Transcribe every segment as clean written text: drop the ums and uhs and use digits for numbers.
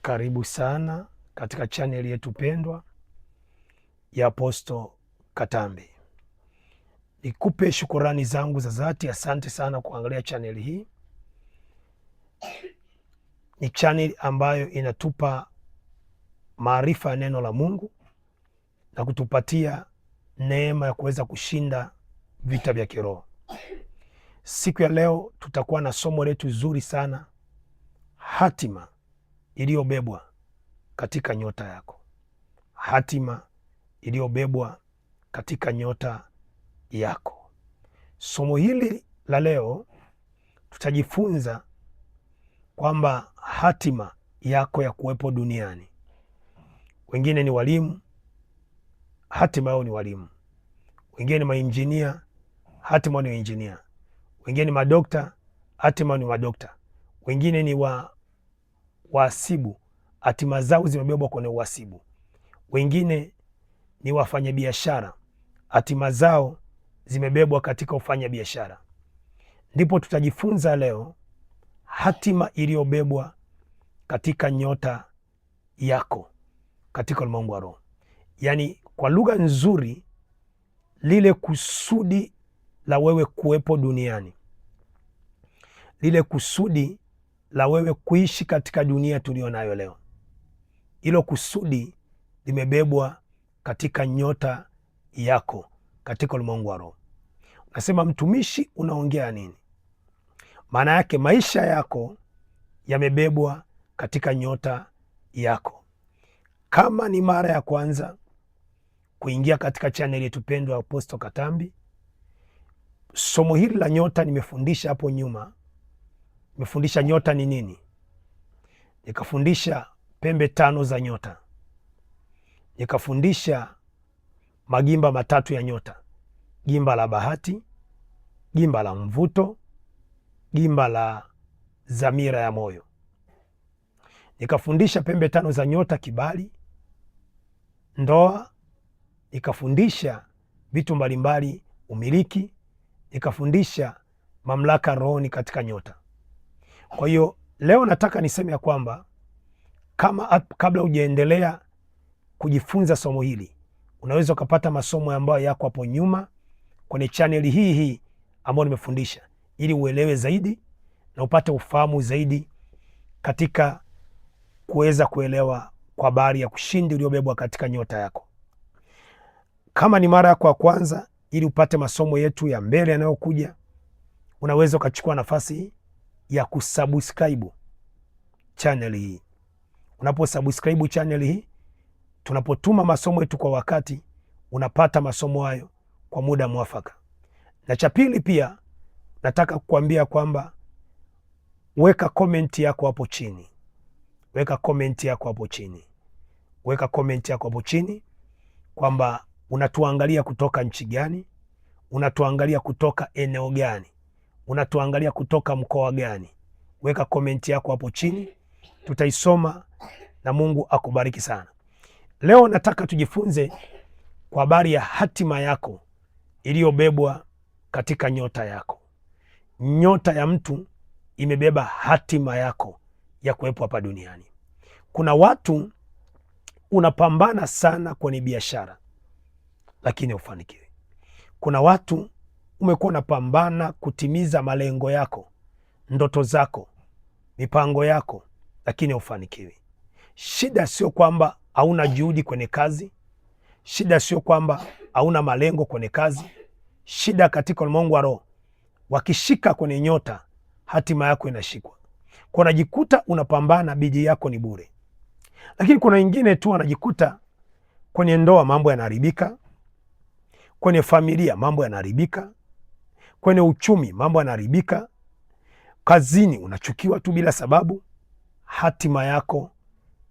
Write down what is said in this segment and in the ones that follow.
Karibu sana katika channel yetu pendwa ya Apostle Katambi. Nikupe shukurani zangu za dhati. Asante sana kuangalia channel hii. Ni channel ambayo inatupa maarifa ya neno la Mungu na kutupatia neema ya kuweza kushinda vita vya kiroho. Siku ya leo tutakuwa na somo letu zuri sana, hatima iliyobebwa katika nyota yako. Hatima iliyobebwa katika nyota yako. Somo hili la leo tutajifunza kwamba hatima yako ya kuwepo duniani. Wengine ni walimu, hatima yao ni walimu. Wengine ni mainjinia, hatima ni mainjinia. Wengine ni madokta, hatima ni madokta. Wengine ni wahasibu, hatima zao zimebebwa kwenye uhasibu. Wengine ni wafanyabiashara, hatima zao zimebebwa katika ufanya biashara. Ndipo tutajifunza leo hatima iliyobebwa katika nyota yako katika ulimwengu wa roho. Yaani kwa lugha nzuri, lile kusudi la wewe kuwepo duniani, lile kusudi la wewe kuishi katika dunia tulio nayo leo, hilo kusudi limebebwa katika nyota yako katika ulimwengu wa roho. Nasema mtumishi, unaongea nini? Maana yake maisha yako yamebebwa katika nyota yako. Kama ni mara ya kwanza kuingia katika channel yetu pendwa ya Apostle Katambi, somo hili la nyota nimefundisha hapo nyuma. Nimefundisha nyota ni nini, nikafundisha pembe 5 za nyota, nikafundisha magimba matatu ya nyota: gimba la bahati, gimba la mvuto, gimba la dhamira ya moyo. Nikafundisha pembe 5 za nyota: kibali, ndoa, nikafundisha vitu mbalimbali, umiliki, nikafundisha mamlaka rohoni katika nyota. Kwa hiyo leo nataka niseme ya kwamba kabla hujaendelea kujifunza somo hili, unaweza ukapata masomo ambayo yako hapo nyuma kwenye chaneli hii ambayo nimefundisha, ili uelewe zaidi na upate ufahamu zaidi katika kuweza kuelewa kwa habari ya kushindi uliobebwa katika nyota yako. Kama ni mara yako ya kwanza, ili upate masomo yetu ya mbele yanayokuja, unaweza ukachukua nafasi ya kusubscribe channel hii. Unaposubscribe channel hii, tunapotuma masomo yetu kwa wakati, unapata masomo hayo kwa muda mwafaka. Na cha pili pia nataka kukuambia kwamba weka comment yako hapo chini. Weka comment yako hapo chini. Weka comment yako hapo chini kwamba unatuangalia kutoka nchi gani, unatuangalia kutoka eneo gani, unatuangalia kutoka mkoa gani. Weka comment yako hapo chini, tutaisoma na Mungu akubariki sana. Leo nataka tujifunze kwa habari ya hatima yako iliyobebwa katika nyota yako. Nyota ya mtu imebeba hatima yako ya kuwepo hapa duniani. Kuna watu unapambana sana kwenye biashara lakini hufanikiwi. Kuna watu umekuwa unapambana kutimiza malengo yako, ndoto zako, mipango yako, lakini hufanikiwi. Shida sio kwamba hauna juhudi kwenye kazi. Shida sio kwamba hauna malengo kwenye kazi. Shida katika ulimwengu wa roho, wakishika kwenye nyota, hatima yako inashikwa. Kwa unajikuta unapambana, bidii yako ni bure. Lakini kuna wengine tu wanajikuta kwenye ndoa mambo yanaharibika, kwenye familia mambo yanaharibika, kwenye uchumi mambo yanaharibika, kazini unachukiwa tu bila sababu. Hatima yako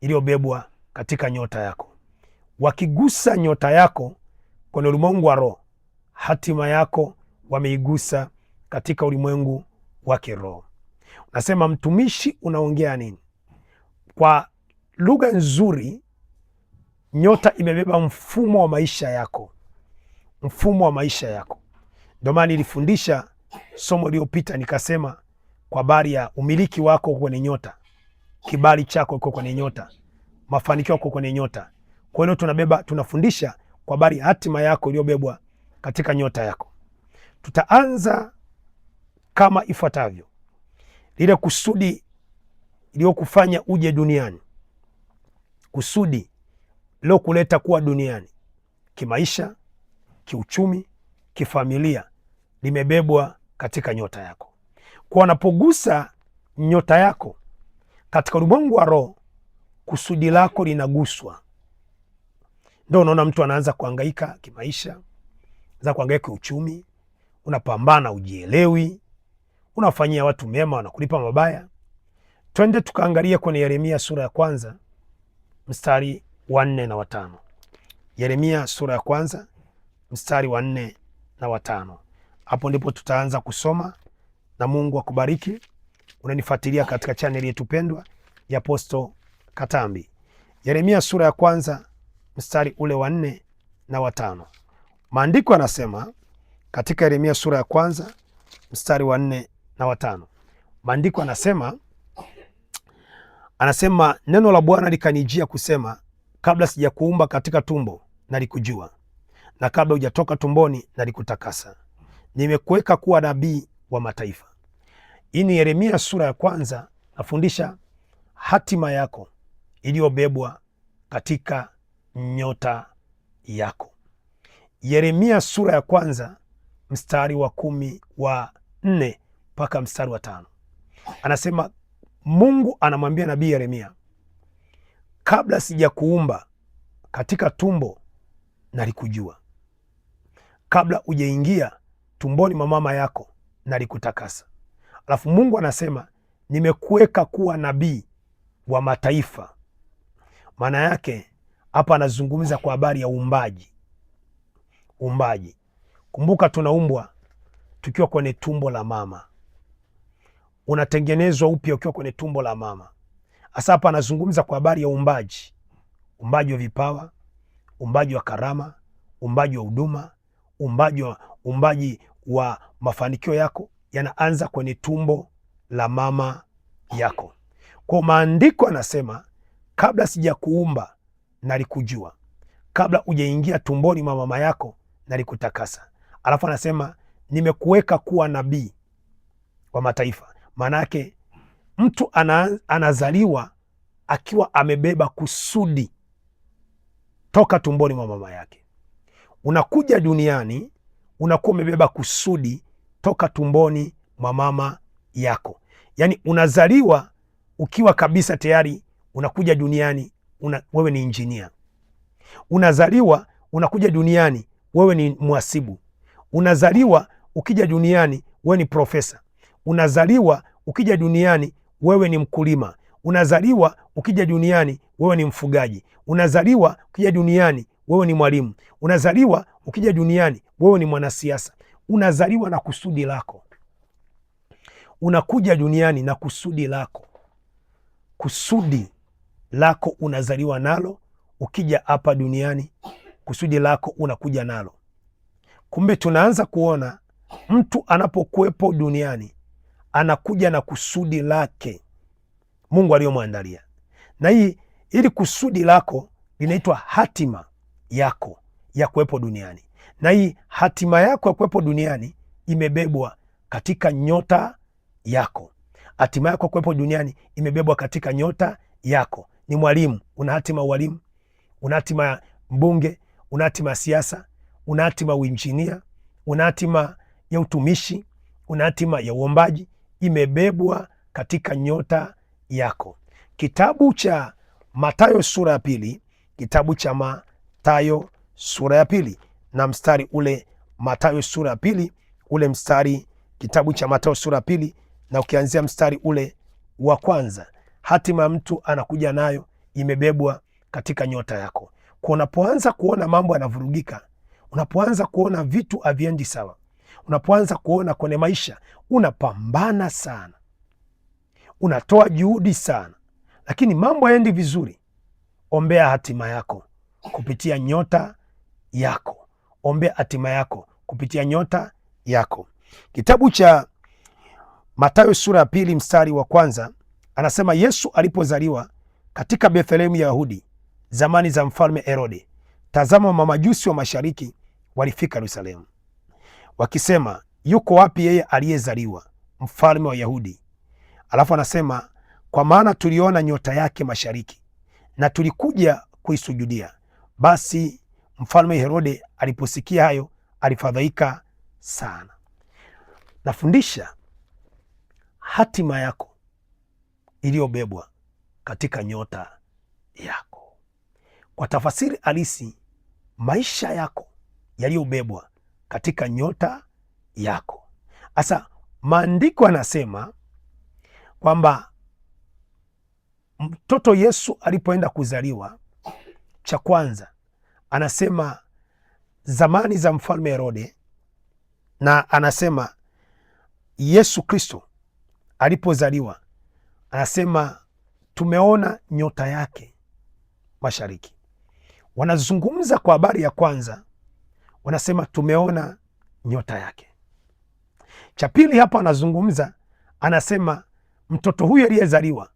iliyobebwa katika nyota yako. Wakigusa nyota yako kwenye ulimwengu wa roho, hatima yako wameigusa katika ulimwengu wa kiroho. Unasema mtumishi, unaongea nini? Kwa lugha nzuri, nyota imebeba mfumo wa maisha yako. Mfumo wa maisha yako. Ndio maana nilifundisha somo lililopita nikasema kwa habari ya umiliki wako kwenye nyota. kibali chako kiko kwenye nyota, mafanikio yako kwenye nyota. Kwa hiyo tunafundisha kwa habari hatima yako iliyobebwa katika nyota yako. Tutaanza kama ifuatavyo. Lile kusudi iliyokufanya uje duniani, kusudi lilokuleta kuwa duniani, kimaisha, kiuchumi, kifamilia, limebebwa katika nyota yako. Kwa wanapogusa nyota yako katika ulimwengu wa roho, kusudi lako linaguswa. Ndio unaona mtu anaanza kuhangaika kimaisha, anaanza kuhangaika kiuchumi, unapambana ujielewi, unafanyia watu mema wanakulipa mabaya. Twende tukaangalia kwenye Yeremia sura ya 1 mstari wa 4 na wa 5. Yeremia sura ya 1 mstari wa 4 na wa 5. Hapo ndipo tutaanza kusoma, na Mungu akubariki. Unanifuatilia katika channel yetu pendwa ya Apostle Katambi. Yeremia sura ya 1 mstari ule wa 4 na wa 5. Maandiko yanasema katika Yeremia sura ya 1 mstari wa 4 na wa 5. Maandiko anasema neno la Bwana likanijia kusema, kabla sijakuumba katika tumbo nalikujua, na kabla hujatoka tumboni nalikutakasa, nimekuweka kuwa nabii wa mataifa. Hii ni Yeremia sura ya 1, nafundisha hatima yako iliyobebwa katika nyota yako. Yeremia sura ya 1 mstari wa 14 mpaka mstari wa 5. Anasema Mungu anamwambia nabii Yeremia, kabla sijakuumba katika tumbo nalikujua, kabla ujaingia tumboni mwa mama yako nalikutakasa. Alafu Mungu anasema nimekuweka kuwa nabii wa mataifa. Maana yake hapa anazungumza kwa habari ya uumbaji. Kumbuka tunaumbwa tukiwa kwenye tumbo la mama, unatengenezwa upya ukiwa kwenye tumbo la mama. Hasa hapa anazungumza kwa habari ya uumbaji wa vipawa, uumbaji wa karama, uumbaji wa huduma, uumbaji wa mafanikio yako yanaanza kwenye tumbo la mama yako. Kwa maandiko anasema kabla sijakuumba nalikujua, kabla hujaingia tumboni mwa mama yako nalikutakasa. Alafu anasema nimekuweka kuwa nabii wa mataifa. Maana yake mtu anazaliwa akiwa amebeba kusudi toka tumboni mwa mama yake. Unakuja duniani unakuwa umebeba kusudi toka tumboni mwa mama yako. Yaani unazaliwa ukiwa kabisa tayari unakuja duniani wewe ni injinia. Unazaliwa unakuja duniani wewe ni mhasibu. Unazaliwa ukija duniani wewe ni profesa. Unazaliwa ukija duniani wewe ni mkulima. Unazaliwa ukija duniani wewe ni mfugaji. Unazaliwa ukija duniani wewe ni mwalimu. Unazaliwa ukija duniani wewe ni mwanasiasa. Unazaliwa na kusudi lako. Unakuja duniani na kusudi lako. Kusudi lako unazaliwa nalo, ukija hapa duniani kusudi lako unakuja nalo. Kumbe tunaanza kuona mtu anapokuwepo duniani anakuja na kusudi lake Mungu aliyomwandalia. Na ili kusudi lako linaitwa hatima yako ya kuwepo duniani. Na hii hatima yako ya kuwepo duniani imebebwa katika nyota yako. Hatima yako ya kuwepo duniani imebebwa katika nyota yako. Ni mwalimu, una hatima ya ualimu, una hatima ya mbunge, una hatima ya siasa, una hatima ya uinjinia, una hatima ya utumishi, una hatima ya uombaji, imebebwa katika nyota yako. Kitabu cha Mathayo sura ya 2, kitabu cha Mathayo sura ya 2 na mstari ule, Mathayo sura ya 2 ule mstari, kitabu cha Mathayo sura ya 2 na ukianzia mstari ule wa 1, hatima ya mtu anakuja nayo imebebwa katika nyota yako. Kwa unapoanza kuona mambo yanavurugika, unapoanza kuona vitu haviendi sawa, unapoanza kuona kwenye maisha unapambana sana, unatoa juhudi sana, lakini mambo haendi vizuri, ombea hatima yako kupitia nyota yako. Ombea hatima yako kupitia nyota yako. Kitabu cha Mathayo sura ya 2 mstari wa 1 anasema Yesu alipozaliwa katika Bethlehemu ya Yahudi zamani za mfalme Herode, tazama, mamajusi wa mashariki walifika Yerusalemu wakisema, yuko wapi yeye aliyezaliwa mfalme wa Yahudi? Alafu anasema, kwa maana tuliona nyota yake mashariki na tulikuja kuisujudia. Basi mfalme Herode aliposikia hayo alifadhaika sana. Nafundisha hatima yako iliyobebwa katika nyota yako. Kwa tafasiri halisi, maisha yako yaliyobebwa katika nyota yako. Sasa maandiko yanasema kwamba mtoto Yesu alipoenda kuzaliwa, cha kwanza anasema zamani za mfalme Herode, na anasema Yesu Kristo alipozaliwa, anasema tumeona nyota yake mashariki. Wanazungumza kwa habari ya kwanza, wanasema tumeona nyota yake. Cha pili hapa anazungumza, anasema mtoto huyu aliyezaliwa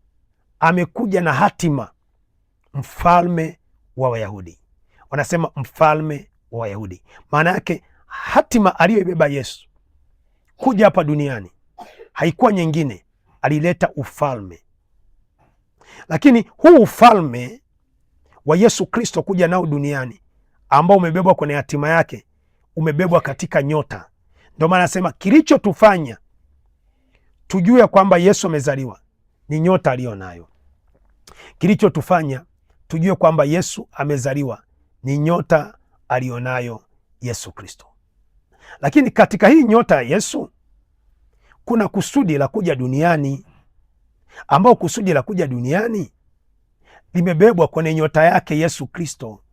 amekuja na hatima, mfalme wa Wayahudi. Wanasema mfalme wa Wayahudi, maana yake hatima aliyoibeba Yesu kuja hapa duniani haikuwa nyingine, alileta ufalme. Lakini huu ufalme wa Yesu Kristo kuja nao duniani, ambao umebebwa kwenye hatima yake, umebebwa katika nyota. Ndio maana nasema kilichotufanya tujue kwamba Yesu amezaliwa ni nyota aliyo nayo. Kilichotufanya tujue kwamba Yesu amezaliwa ni nyota aliyonayo Yesu Kristo. Lakini katika hii nyota ya Yesu kuna kusudi la kuja duniani, ambao kusudi la kuja duniani limebebwa kwenye nyota yake Yesu Kristo,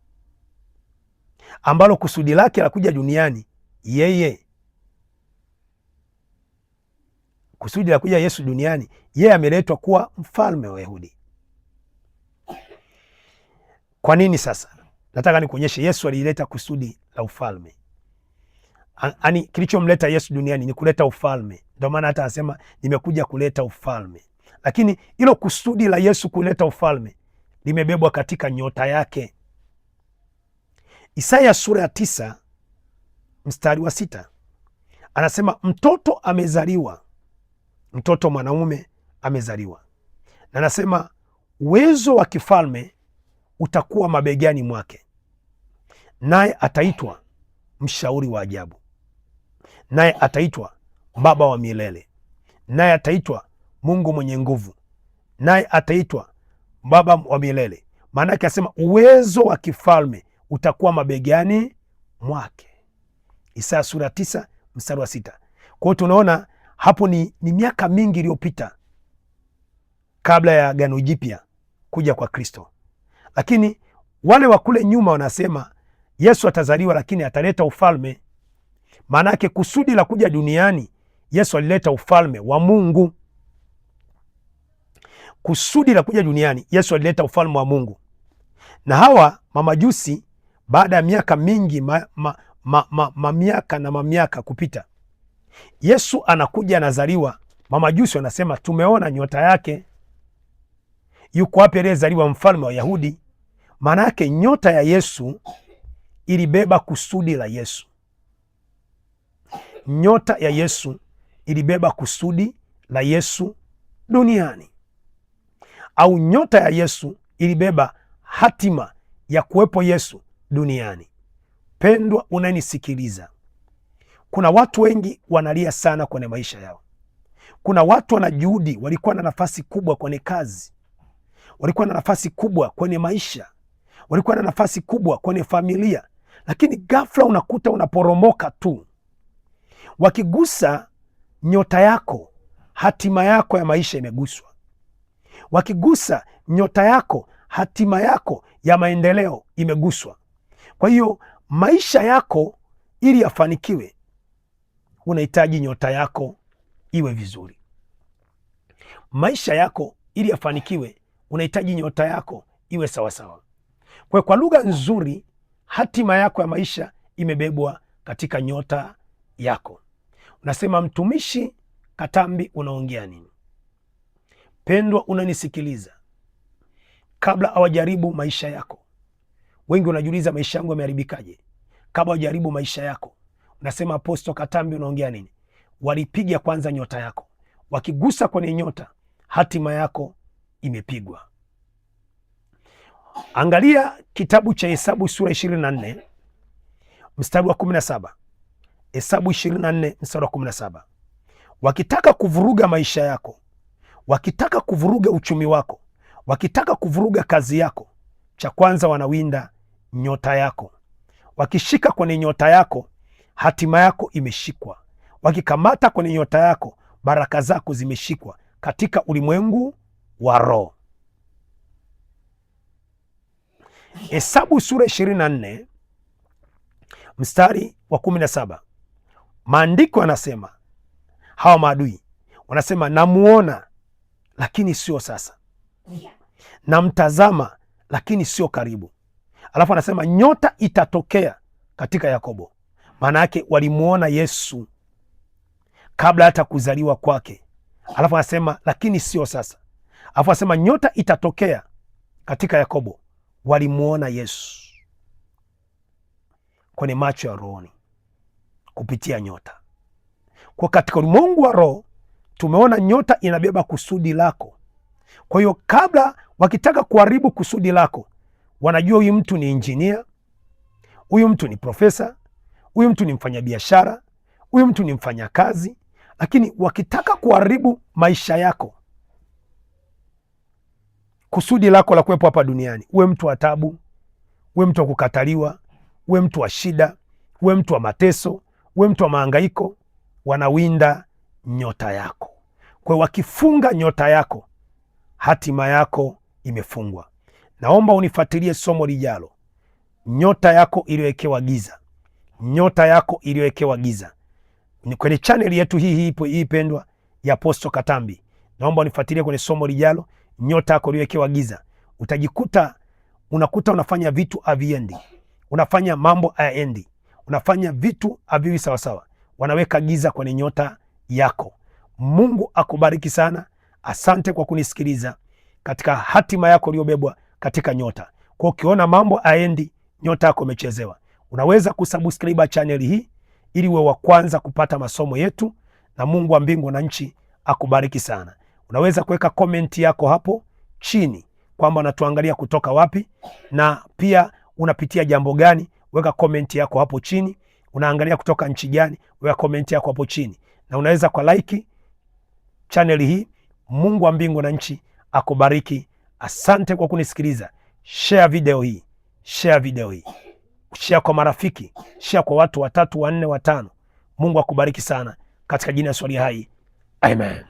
ambalo kusudi lake la kuja duniani kusudi la kuja Yesu duniani, yeye ameletwa kuwa mfalme wa Wayahudi. Kwa nini sasa? Nataka nikuonyeshe Yesu alileta kusudi la ufalme. Ani kilichomleta Yesu duniani ni kuleta ufalme. Ndio maana hata anasema nimekuja kuleta ufalme. Lakini hilo kusudi la Yesu kuleta ufalme limebebwa katika nyota yake. Isaya sura ya 9 mstari wa 6 anasema mtoto amezaliwa, mtoto mwanaume amezaliwa, na anasema uwezo wa kifalme utakuwa mabegani mwake, naye ataitwa mshauri wa ajabu, naye ataitwa baba wa milele, naye ataitwa Mungu mwenye nguvu, naye ataitwa baba wa milele. Maana yake asema uwezo wa kifalme utakuwa mabegani mwake. Isaya sura 9 mstari wa 6. Kwa hiyo tunaona hapo ni miaka mingi iliyopita kabla ya Agano Jipya kuja kwa Kristo. Lakini wale wa kule nyuma wanasema Yesu atazaliwa lakini ataleta ufalme. Maana yake kusudi la kuja duniani, Yesu alileta ufalme wa Mungu. Kusudi la kuja duniani, Yesu alileta ufalme wa Mungu. Na hawa mamajusi baada ya miaka mingi miaka kupita, Yesu anakuja anazaliwa, mamajusi wanasema tumeona nyota yake. Yuko wapi aliyezaliwa mfalme wa Yahudi? Maana yake nyota ya Yesu ilibeba kusudi la Yesu. Nyota ya Yesu ilibeba kusudi la Yesu duniani, au nyota ya Yesu ilibeba hatima ya kuwepo Yesu duniani. Pendwa unanisikiliza, kuna watu wengi wanalia sana kwenye maisha yao. Kuna watu wana juhudi, walikuwa na nafasi kubwa kwenye kazi, walikuwa na nafasi kubwa kwenye maisha, walikuwa na nafasi kubwa kwenye familia, lakini ghafla unakuta unaporomoka tu. Wakigusa nyota yako, hatima yako ya maisha imeguswa. Wakigusa nyota yako, hatima yako ya maendeleo imeguswa. Kwa hiyo maisha yako ili yafanikiwe, unahitaji nyota yako iwe vizuri. Maisha yako ili yafanikiwe, unahitaji nyota yako iwe sawasawa. Kwa lugha nzuri, hatima yako ya maisha imebebwa katika nyota yako. Unasema, mtumishi Katambi, unaongea nini? Mpendwa unanisikiliza, kabla hawajaribu maisha yako, wengi unajiuliza maisha yangu yameharibikaje? Kabla hawajaribu maisha yako, unasema Apostle Katambi unaongea nini? Walipiga kwanza nyota yako. Wakigusa kwenye nyota, hatima yako imepigwa. Angalia kitabu cha Hesabu sura 24 mstari wa 17. Hesabu 24 mstari wa 17. Wakitaka kuvuruga maisha yako, wakitaka kuvuruga uchumi wako, wakitaka kuvuruga kazi yako, cha kwanza wanawinda nyota yako. Wakishika kwenye nyota yako, hatima yako imeshikwa. Wakikamata kwenye nyota yako, baraka zako zimeshikwa katika ulimwengu wa roho. Hesabu sura 24 mstari wa 17. Maandiko yanasema, hawa maadui wanasema, namuona lakini sio sasa, namtazama lakini sio karibu. Alafu anasema nyota itatokea katika Yakobo. Maana yake walimuona Yesu kabla hata kuzaliwa kwake. Alafu anasema lakini sio sasa. Alafu anasema nyota itatokea katika Yakobo. Walimuona Yesu kwenye macho ya rohoni kupitia nyota. Kwa katika ulimwengu wa roho tumeona nyota inabeba kusudi lako. Kwa hiyo kabla wakitaka kuharibu kusudi lako, wanajua huyu mtu ni injinia, huyu mtu ni profesa, huyu mtu ni mfanyabiashara, huyu mtu ni mfanyakazi. Lakini wakitaka kuharibu maisha yako, kusudi lako la kuwepo hapa duniani, uwe mtu wa taabu, uwe mtu wa kukataliwa, uwe mtu wa shida, uwe mtu wa mateso, uwe mtu wa mahangaiko, wanawinda nyota yako. Kwa hiyo wakifunga nyota yako, hatima yako imefungwa. Naomba unifuatilie somo lijalo, nyota yako iliyowekewa giza. Nyota yako iliyowekewa giza ni kwenye chaneli yetu hii pendwa ya Apostle Katambi. Naomba unifuatilie kwenye somo lijalo, nyota yako iliyowekewa giza. Utajikuta unafanya vitu haviendi, unafanya mambo hayaendi, unafanya vitu haviwi sawasawa. Wanaweka giza kwenye nyota yako. Mungu akubariki sana. Asante kwa kunisikiliza katika hatima yako iliyobebwa katika nyota. Kwa ukiona mambo haendi, nyota yako imechezewa, unaweza kusubscribe channel hii ili uwe wa kwanza kupata masomo yetu, na Mungu wa mbingu na nchi akubariki sana. Unaweza kuweka comment yako hapo chini kwamba unatuangalia kutoka wapi na pia unapitia jambo gani. Weka comment yako hapo chini. Unaangalia kutoka nchi gani? Weka comment yako hapo chini, na unaweza kwa like channel hii. Mungu wa mbingu na nchi akubariki. Asante kwa kunisikiliza. Share video hii, share kwa marafiki, share kwa watu 3, 4, 5. Mungu akubariki sana katika jina la Yesu hai. Amen.